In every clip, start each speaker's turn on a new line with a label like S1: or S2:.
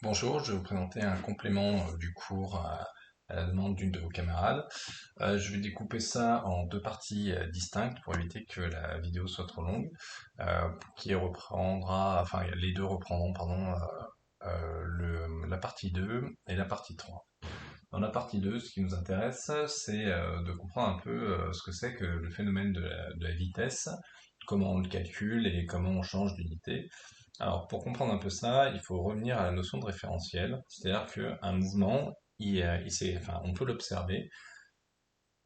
S1: Bonjour, je vais vous présenter un complément du cours à la demande d'une de vos camarades. Je vais découper ça en deux parties distinctes pour éviter que la vidéo soit trop longue, qui reprendra, enfin les deux reprendront, pardon, la partie 2 et la partie 3. Dans la partie 2, ce qui nous intéresse, c'est de comprendre un peu ce que c'est que le phénomène de la vitesse, comment on le calcule et comment on change d'unité. Alors, pour comprendre un peu ça, il faut revenir à la notion de référentiel, c'est-à-dire qu'un mouvement, enfin, on peut l'observer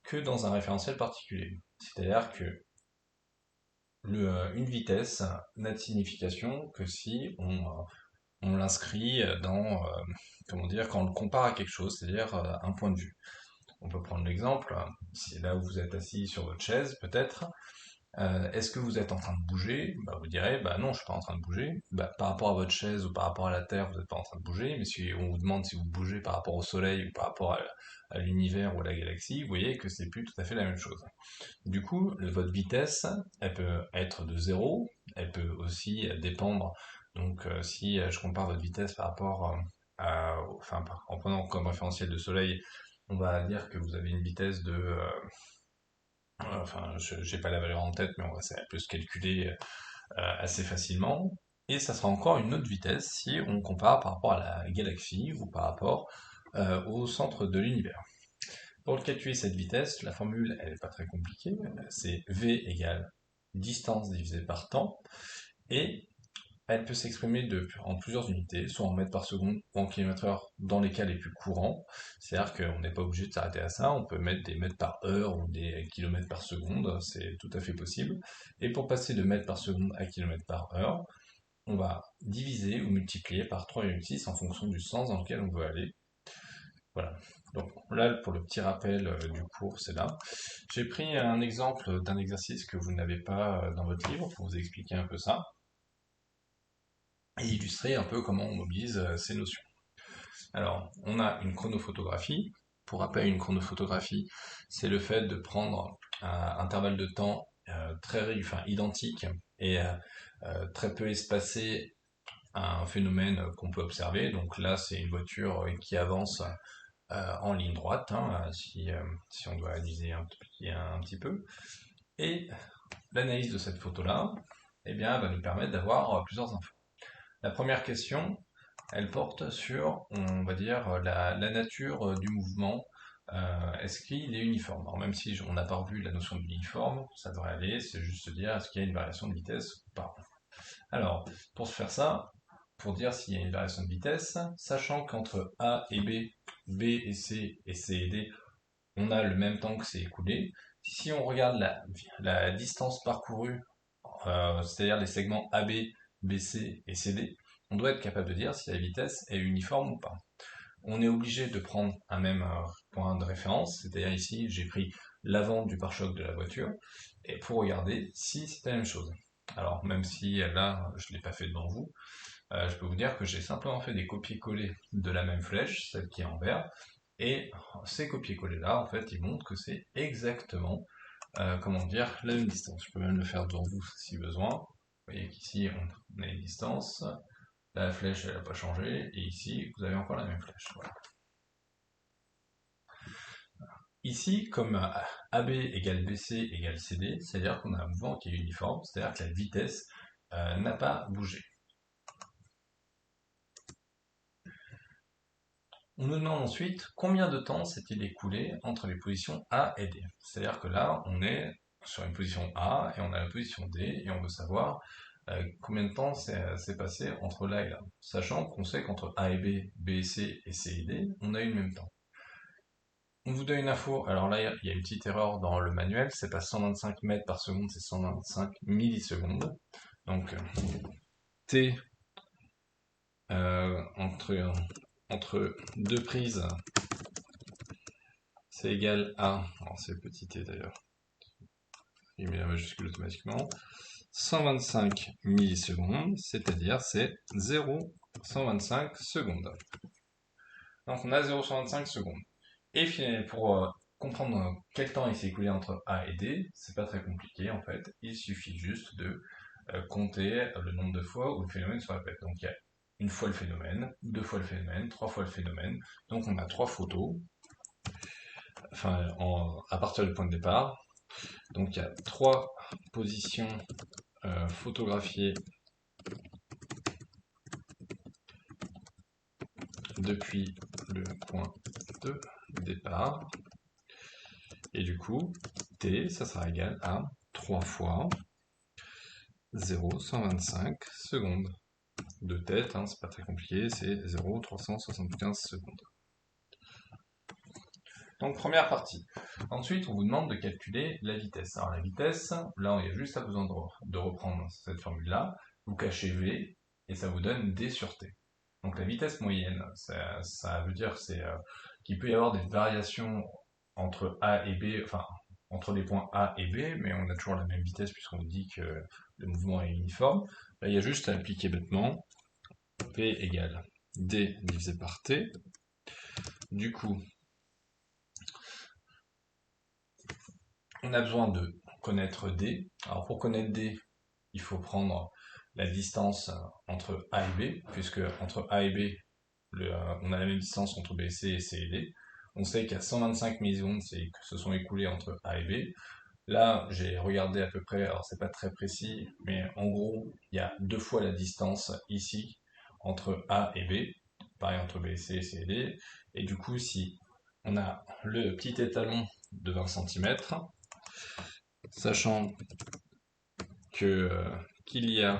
S1: que dans un référentiel particulier. C'est-à-dire que une vitesse n'a de signification que si on l'inscrit comment dire, quand on le compare à quelque chose, c'est-à-dire un point de vue. On peut prendre l'exemple, si là où vous êtes assis sur votre chaise, peut-être, est-ce que vous êtes en train de bouger? Bah, vous direz, bah non, je suis pas en train de bouger. Bah, par rapport à votre chaise ou par rapport à la Terre, vous n'êtes pas en train de bouger. Mais si on vous demande si vous bougez par rapport au Soleil ou par rapport à l'univers ou à la galaxie, vous voyez que c'est plus tout à fait la même chose. Du coup, votre vitesse, elle peut être de zéro, elle peut aussi dépendre. Donc, si je compare votre vitesse par rapport enfin, en prenant comme référentiel le Soleil, on va dire que vous avez une vitesse de enfin, je n'ai pas la valeur en tête, mais ça peut se calculer assez facilement. Et ça sera encore une autre vitesse si on compare par rapport à la galaxie ou par rapport au centre de l'univers. Pour calculer cette vitesse, la formule, elle n'est pas très compliquée. C'est v égale distance divisée par temps. Et elle peut s'exprimer en plusieurs unités, soit en mètres par seconde ou en kilomètres heure dans les cas les plus courants. C'est-à-dire qu'on n'est pas obligé de s'arrêter à ça, on peut mettre des mètres par heure ou des kilomètres par seconde, c'est tout à fait possible. Et pour passer de mètres par seconde à kilomètres par heure, on va diviser ou multiplier par 3,6 en fonction du sens dans lequel on veut aller. Voilà. Donc là, pour le petit rappel du cours, c'est là. J'ai pris un exemple d'un exercice que vous n'avez pas dans votre livre pour vous expliquer un peu ça et illustrer un peu comment on mobilise ces notions. Alors, on a une chronophotographie. Pour rappel, une chronophotographie, c'est le fait de prendre un intervalle de temps enfin, identique et très peu espacé à un phénomène qu'on peut observer. Donc là, c'est une voiture qui avance en ligne droite, hein, si on doit analyser un petit peu. Et l'analyse de cette photo-là, eh bien, va nous permettre d'avoir plusieurs infos. La première question, elle porte sur, on va dire, la nature du mouvement. Est-ce qu'il est uniforme? Alors même si on n'a pas revu la notion d'uniforme, ça devrait aller, c'est juste se dire est-ce qu'il y a une variation de vitesse ou pas. Alors, pour se faire ça, pour dire s'il y a une variation de vitesse, sachant qu'entre A et B, B et C et D, on a le même temps que c'est écoulé, si on regarde la distance parcourue, c'est-à-dire les segments AB, BC et CD, on doit être capable de dire si la vitesse est uniforme ou pas. On est obligé de prendre un même point de référence, c'est-à-dire ici j'ai pris l'avant du pare-choc de la voiture, et pour regarder si c'est la même chose. Alors même si là je ne l'ai pas fait devant vous, je peux vous dire que j'ai simplement fait des copier-coller de la même flèche, celle qui est en vert, et ces copier-coller là, en fait, ils montrent que c'est exactement, comment dire, la même distance. Je peux même le faire devant vous si besoin. Vous voyez qu'ici, on a une distance, la flèche, elle n'a pas changé, et ici, vous avez encore la même flèche. Voilà. Ici, comme AB égale BC égale CD, c'est-à-dire qu'on a un mouvement qui est uniforme, c'est-à-dire que la vitesse n'a pas bougé. On nous demande ensuite combien de temps s'est-il écoulé entre les positions A et D. C'est-à-dire que là, on est sur une position A et on a la position D et on veut savoir combien de temps s'est passé entre là et là. Sachant qu'on sait qu'entre A et B, B et C et C et D, on a eu le même temps. On vous donne une info, alors là il y a une petite erreur dans le manuel, c'est pas 125 mètres par seconde, c'est 125 millisecondes. Donc T entre deux prises, c'est égal à, alors c'est petit t d'ailleurs, il met la majuscule automatiquement, 125 millisecondes, c'est-à-dire c'est 0,125 secondes. Donc on a 0,125 secondes. Et finalement, pour comprendre quel temps il s'est écoulé entre A et D, c'est pas très compliqué en fait, il suffit juste de compter le nombre de fois où le phénomène se répète. Donc il y a une fois le phénomène, deux fois le phénomène, trois fois le phénomène. Donc on a trois photos, enfin à partir du point de départ. Donc il y a trois positions photographiées depuis le point de départ. Et du coup, t, ça sera égal à 3 fois 0,125 secondes. De tête, hein, c'est pas très compliqué, c'est 0,375 secondes. Donc première partie. Ensuite, on vous demande de calculer la vitesse. Alors la vitesse, là, il y a juste besoin de reprendre cette formule-là. Vous cachez V et ça vous donne D sur T. Donc la vitesse moyenne, ça veut dire qu'il peut y avoir des variations entre A et B, enfin entre les points A et B, mais on a toujours la même vitesse puisqu'on dit que le mouvement est uniforme. Là, il y a juste à appliquer bêtement P égale D divisé par T. Du coup, on a besoin de connaître D. Alors pour connaître D, il faut prendre la distance entre A et B, puisque entre A et B, on a la même distance entre B et C et D. On sait qu'il y a 125 millisecondes qui se sont écoulées entre A et B. Là, j'ai regardé à peu près, alors c'est pas très précis, mais en gros, il y a deux fois la distance ici entre A et B, pareil entre B et C et D. Et du coup, si on a le petit étalon de 20 cm, sachant que qu'il y a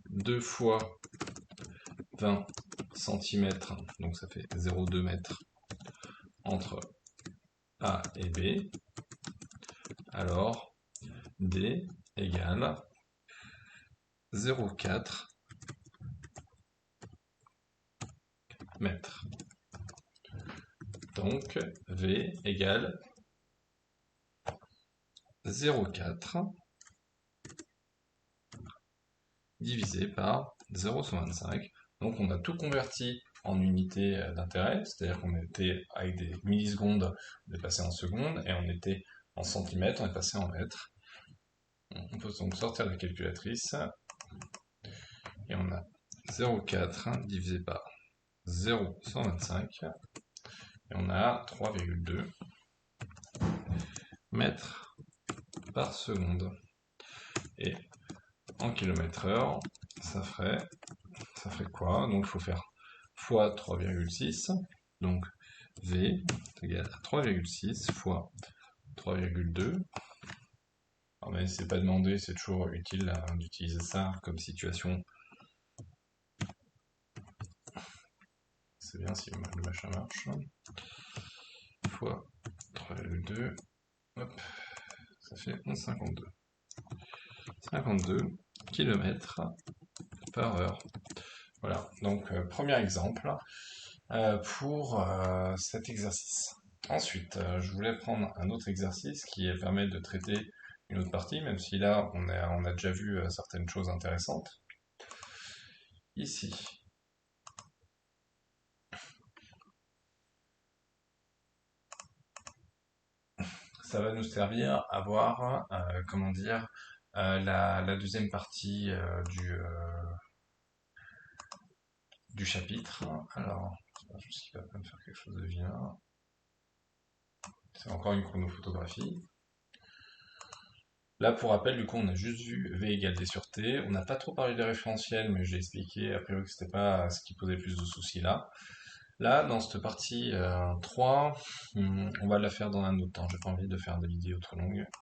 S1: deux fois 20 cm, donc ça fait 0,2 m entre A et B, alors D égale 0,4 mètres. Donc V égale 0,4 divisé par 0,125. Donc on a tout converti en unités d'intérêt, c'est-à-dire qu'on était avec des millisecondes, on est passé en secondes, et on était en centimètres, on est passé en mètres. On peut donc sortir la calculatrice, et on a 0,4 divisé par 0,125, et on a 3,2 mètres par seconde. Et en km/h, ça ferait quoi? Donc il faut faire fois 3,6, donc V est égal à 3,6 fois 3,2. Alors, mais c'est pas demandé, c'est toujours utile d'utiliser ça comme situation. C'est bien si le machin marche. Fois 3,2, hop, ça fait 11,52. 52 km par heure. Voilà, donc premier exemple pour cet exercice. Ensuite, je voulais prendre un autre exercice qui permet de traiter une autre partie, même si là on a déjà vu certaines choses intéressantes. Ici, ça va nous servir à voir, comment dire, la deuxième partie du chapitre. Alors, juste qu'il va pas me faire quelque chose de vilain. C'est encore une chronophotographie. Là, pour rappel, du coup, on a juste vu V égale D sur T. On n'a pas trop parlé des référentiels, mais j'ai expliqué a priori que c'était pas ce qui posait plus de soucis là. Là, dans cette partie 3, on va la faire dans un autre temps. J'ai pas envie de faire des vidéos trop longues.